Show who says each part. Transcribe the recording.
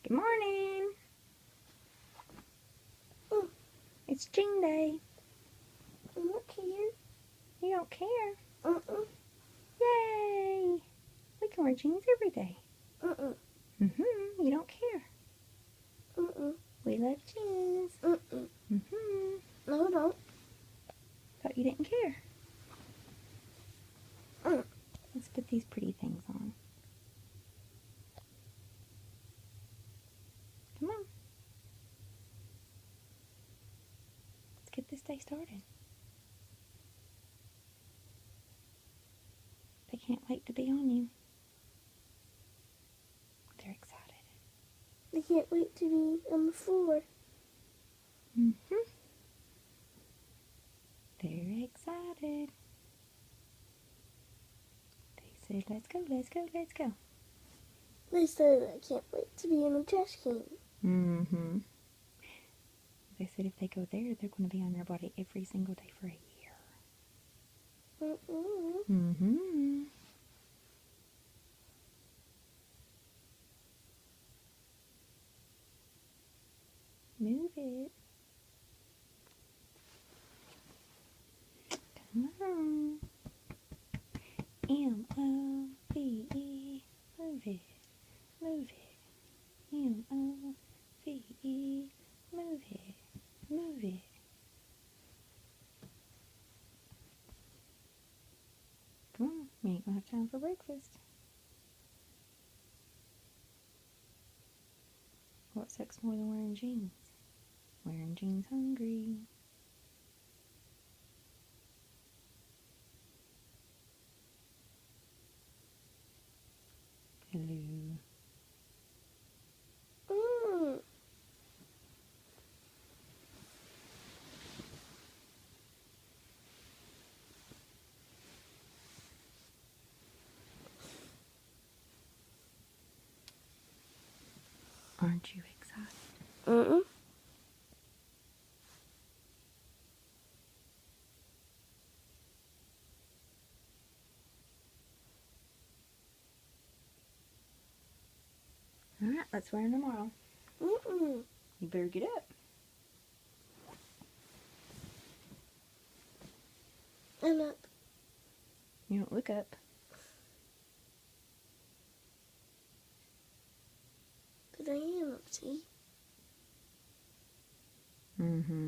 Speaker 1: Good morning.
Speaker 2: Mm.
Speaker 1: It's Jean Day.
Speaker 2: I don't care.
Speaker 1: You don't care?
Speaker 2: Mm-mm.
Speaker 1: Yay! We can wear jeans every day.
Speaker 2: Mm-mm.
Speaker 1: You don't care.
Speaker 2: Mm-mm.
Speaker 1: We love jeans.
Speaker 2: Mm-mm. No, I don't.
Speaker 1: Thought you didn't care.
Speaker 2: Mm.
Speaker 1: Let's put these pretty things on. Come on. Let's get this day started. They can't wait to be on you. They're excited.
Speaker 2: I can't wait to be on the floor.
Speaker 1: They're excited. They said, let's go, let's go, let's go.
Speaker 2: They said I can't wait to be in a trash can.
Speaker 1: They said if they go there, they're going to be on your body every single day for a year.
Speaker 2: Mm-mm.
Speaker 1: Move it. Come on. M-O-V-E. Move it. Move it. M-O-V-E. Move it. Move it. Come on. We ain't going to have time for breakfast. What sucks more than wearing jeans? Wearing jeans hungry. Hello.
Speaker 2: Mm.
Speaker 1: Aren't you excited?
Speaker 2: Mm-mm.
Speaker 1: Alright, let's wear them tomorrow.
Speaker 2: Mm-mm.
Speaker 1: You better get up.
Speaker 2: I'm up.
Speaker 1: You don't look up.
Speaker 2: But I am up, see?
Speaker 1: Mm-hmm.